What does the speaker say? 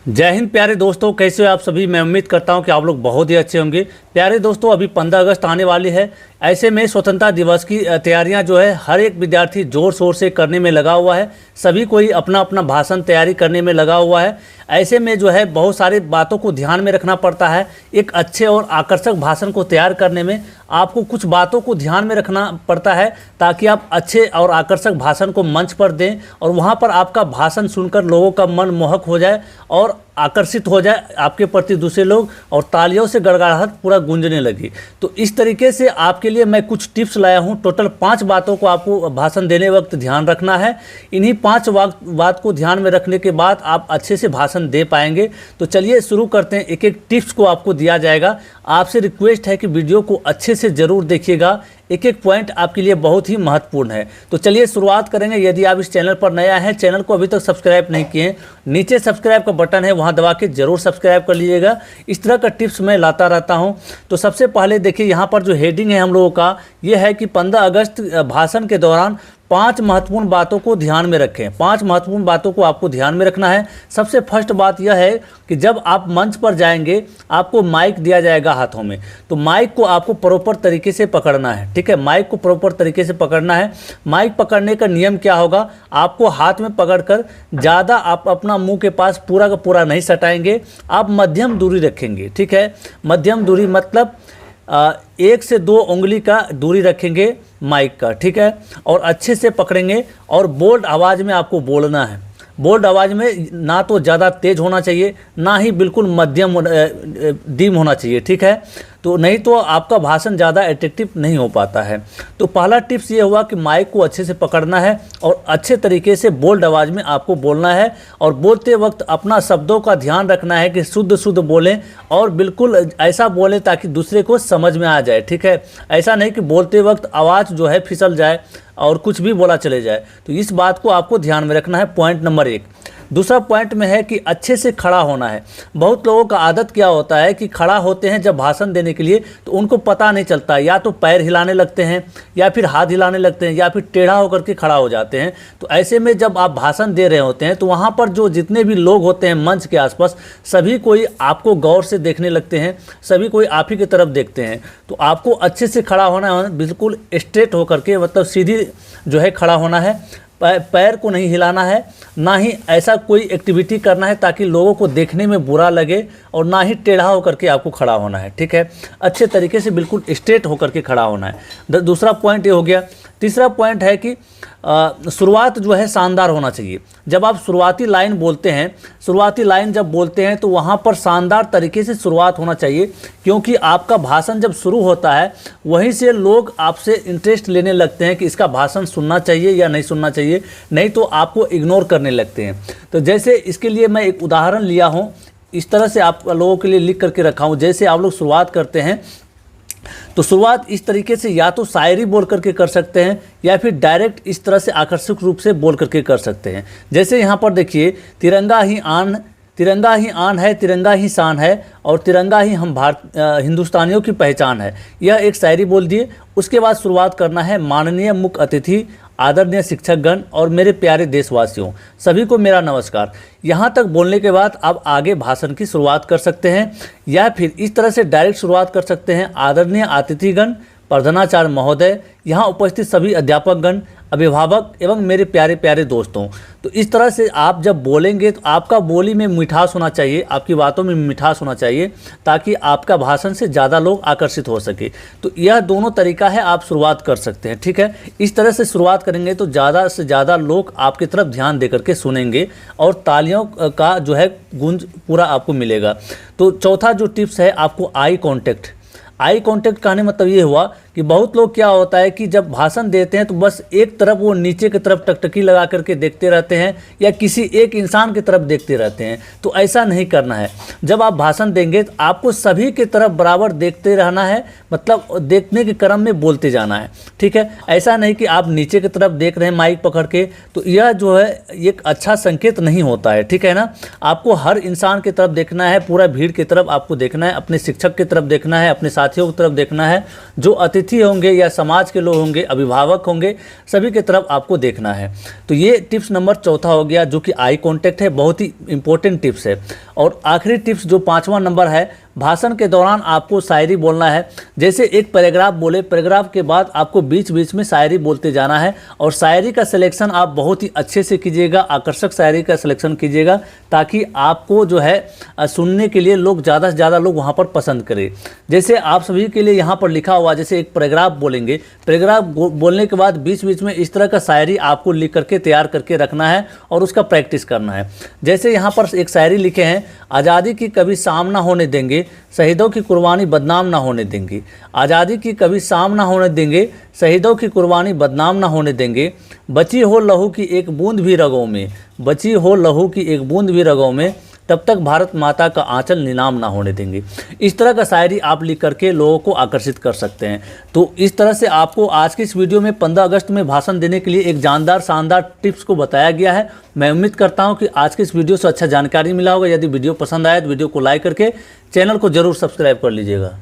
जय हिंद प्यारे दोस्तों, कैसे हो आप सभी। मैं उम्मीद करता हूं कि आप लोग बहुत ही अच्छे होंगे। प्यारे दोस्तों, अभी 15 अगस्त आने वाली है। ऐसे में स्वतंत्रता दिवस की तैयारियां जो है हर एक विद्यार्थी जोर शोर से करने में लगा हुआ है। सभी कोई अपना अपना भाषण तैयारी करने में लगा हुआ है। ऐसे में जो है बहुत सारी बातों को ध्यान में रखना पड़ता है। एक अच्छे और आकर्षक भाषण को तैयार करने में आपको कुछ बातों को ध्यान में रखना पड़ता है ताकि आप अच्छे और आकर्षक भाषण को मंच पर दें और वहाँ पर आपका भाषण सुनकर लोगों का मन मोहक हो जाए और आकर्षित हो जाए आपके प्रति दूसरे लोग और तालियों से गड़गड़ाहट पूरा गूंजने लगी। तो इस तरीके से आपके लिए मैं कुछ टिप्स लाया हूँ। टोटल 5 बातों को आपको भाषण देने वक्त ध्यान रखना है। इन्हीं 5 बात को ध्यान में रखने के बाद आप अच्छे से भाषण दे पाएंगे। तो चलिए शुरू करते हैं। एक एक टिप्स को आपको दिया जाएगा। आपसे रिक्वेस्ट है कि वीडियो को अच्छे से ज़रूर देखिएगा। एक एक पॉइंट आपके लिए बहुत ही महत्वपूर्ण है। तो चलिए शुरुआत करेंगे। यदि आप इस चैनल पर नया हैं, चैनल को अभी तक सब्सक्राइब नहीं किए हैं, नीचे सब्सक्राइब का बटन है, वहां दबा के जरूर सब्सक्राइब कर लीजिएगा। इस तरह का टिप्स मैं लाता रहता हूं। तो सबसे पहले देखिए, यहाँ पर जो हेडिंग है हम लोगों का ये है कि 15 अगस्त भाषण के दौरान 5 महत्वपूर्ण बातों को ध्यान में रखें। 5 महत्वपूर्ण बातों को आपको ध्यान में रखना है। सबसे फर्स्ट बात यह है कि जब आप मंच पर जाएंगे आपको माइक दिया जाएगा हाथों में। तो माइक को आपको प्रॉपर तरीके से पकड़ना है। ठीक है, माइक को प्रॉपर तरीके से पकड़ना है। माइक पकड़ने का नियम क्या होगा, आपको हाथ में पकड़कर ज़्यादा आप अपना मुंह के पास पूरा का पूरा नहीं सटाएंगे। आप मध्यम दूरी रखेंगे। ठीक है, मध्यम दूरी मतलब 1 से 2 उंगली का दूरी रखेंगे माइक का। ठीक है, और अच्छे से पकड़ेंगे और बोल्ड आवाज़ में आपको बोलना है। बोल्ड आवाज़ में ना तो ज़्यादा तेज़ होना चाहिए, ना ही बिल्कुल मध्यम धीम होना चाहिए। ठीक है, तो नहीं तो आपका भाषण ज़्यादा अट्रैक्टिव नहीं हो पाता है। तो पहला टिप्स ये हुआ कि माइक को अच्छे से पकड़ना है और अच्छे तरीके से बोल्ड आवाज़ में आपको बोलना है। और बोलते वक्त अपना शब्दों का ध्यान रखना है कि शुद्ध शुद्ध बोलें और बिल्कुल ऐसा बोलें ताकि दूसरे को समझ में आ जाए। ठीक है, ऐसा नहीं कि बोलते वक्त आवाज़ जो है फिसल जाए और कुछ भी बोला चले जाए। तो इस बात को आपको ध्यान में रखना है। Point number 1। दूसरा पॉइंट में है कि अच्छे से खड़ा होना है। बहुत लोगों का आदत क्या होता है कि खड़ा होते हैं जब भाषण देने के लिए तो उनको पता नहीं चलता, या तो पैर हिलाने लगते हैं या फिर हाथ हिलाने लगते हैं या फिर टेढ़ा होकर के खड़ा हो जाते हैं। तो ऐसे में जब आप भाषण दे रहे होते हैं तो वहाँ पर जो जितने भी लोग होते हैं मंच के आसपास, सभी कोई आपको गौर से देखने लगते हैं, सभी कोई आप ही की तरफ देखते हैं। तो आपको अच्छे से खड़ा होना है, बिल्कुल स्ट्रेट होकर के, मतलब सीधी जो है खड़ा होना है। पैर को नहीं हिलाना है, ना ही ऐसा कोई एक्टिविटी करना है ताकि लोगों को देखने में बुरा लगे, और ना ही टेढ़ा होकर के आपको खड़ा होना है। ठीक है, अच्छे तरीके से बिल्कुल स्ट्रेट होकर के खड़ा होना है। दूसरा पॉइंट ये हो गया। तीसरा पॉइंट है कि शुरुआत जो है शानदार होना चाहिए। जब आप शुरुआती लाइन बोलते हैं, शुरुआती लाइन जब बोलते हैं तो वहाँ पर शानदार तरीके से शुरुआत होना चाहिए, क्योंकि आपका भाषण जब शुरू होता है वहीं से लोग आपसे इंटरेस्ट लेने लगते हैं कि इसका भाषण सुनना चाहिए या नहीं सुनना चाहिए, नहीं तो आपको इग्नोर करने लगते हैं। तो जैसे इसके लिए मैं एक उदाहरण लिया हूँ, इस तरह से आप लोगों के लिए लिख करके रखा हूँ। जैसे आप लोग शुरुआत करते हैं तो शुरुआत इस तरीके से या तो शायरी बोल करके कर सकते हैं या फिर डायरेक्ट इस तरह से आकर्षक रूप से बोल करके कर सकते हैं। जैसे यहाँ पर देखिए, तिरंगा ही आन है, तिरंगा ही शान है, और तिरंगा ही हम हिंदुस्तानियों की पहचान है। यह एक शायरी बोल दिए। उसके बाद शुरुआत करना है, माननीय मुख्य अतिथि, आदरणीय शिक्षकगण और मेरे प्यारे देशवासियों, सभी को मेरा नमस्कार। यहाँ तक बोलने के बाद आप आगे भाषण की शुरुआत कर सकते हैं, या फिर इस तरह से डायरेक्ट शुरुआत कर सकते हैं, आदरणीय अतिथिगण, प्रधानाचार्य महोदय, यहाँ उपस्थित सभी अध्यापकगण, अभिभावक एवं मेरे प्यारे प्यारे दोस्तों। तो इस तरह से आप जब बोलेंगे तो आपका बोली में मिठास होना चाहिए, आपकी बातों में मिठास होना चाहिए, ताकि आपका भाषण से ज़्यादा लोग आकर्षित हो सके। तो यह दोनों तरीका है, आप शुरुआत कर सकते हैं। ठीक है, इस तरह से शुरुआत करेंगे तो ज़्यादा से ज़्यादा लोग आपकी तरफ ध्यान दे करके सुनेंगे और तालियों का जो है गूंज पूरा आपको मिलेगा। तो चौथा जो टिप्स है, आपको आई कॉन्टैक्ट कहने मतलब ये हुआ कि बहुत लोग क्या होता है कि जब भाषण देते हैं तो बस एक तरफ वो नीचे की तरफ टकटकी लगा करके देखते रहते हैं या किसी एक इंसान की तरफ देखते रहते हैं। तो ऐसा नहीं करना है। जब आप भाषण देंगे तो आपको सभी की तरफ बराबर देखते रहना है, मतलब देखने के क्रम में बोलते जाना है। ठीक है, ऐसा नहीं कि आप नीचे की तरफ देख रहे हैं माइक पकड़ के, तो यह जो है एक अच्छा संकेत नहीं होता है। ठीक है ना, आपको हर इंसान की तरफ देखना है, पूरा भीड़ की तरफ आपको देखना है, अपने शिक्षक की तरफ देखना है, अपने साथियों की तरफ देखना है, जो अतिथि होंगे या समाज के लोग होंगे, अभिभावक होंगे, सभी की तरफ आपको देखना है। तो ये टिप्स नंबर चौथा हो गया, जो कि आई कांटेक्ट है, बहुत ही इंपॉर्टेंट टिप्स है। और आखिरी टिप्स जो 5वां नंबर है, भाषण के दौरान आपको शायरी बोलना है। जैसे एक पैराग्राफ बोले, पैराग्राफ के बाद आपको बीच बीच में शायरी बोलते जाना है। और शायरी का सिलेक्शन आप बहुत ही अच्छे से कीजिएगा, आकर्षक शायरी का सिलेक्शन कीजिएगा, ताकि आपको जो है सुनने के लिए लोग ज़्यादा से ज़्यादा लोग वहाँ पर पसंद करें। जैसे आप सभी के लिए यहाँ पर लिखा हुआ, जैसे एक पैराग्राफ बोलेंगे, पैराग्राफ बोलने के बाद बीच बीच में इस तरह का शायरी आपको लिख करके तैयार करके रखना है और उसका प्रैक्टिस करना है। जैसे यहाँ पर एक शायरी लिखे हैं, आज़ादी की कभी शाम ना होने देंगे, शहीदों की कुर्बानी बदनाम ना होने देंगे। आज़ादी की कभी शाम ना होने देंगे, शहीदों की कुर्बानी बदनाम ना होने देंगे। बची हो लहू की एक बूंद भी रगों में, बची हो लहू की एक बूंद भी रगों में, तब तक भारत माता का आंचल नीलाम ना होने देंगे। इस तरह का शायरी आप लिख करके लोगों को आकर्षित कर सकते हैं। तो इस तरह से आपको आज की इस वीडियो में 15 अगस्त में भाषण देने के लिए एक जानदार शानदार टिप्स को बताया गया है। मैं उम्मीद करता हूं कि आज की इस वीडियो से अच्छा जानकारी मिला होगा। यदि वीडियो पसंद आया तो वीडियो को लाइक करके चैनल को जरूर सब्सक्राइब कर लीजिएगा।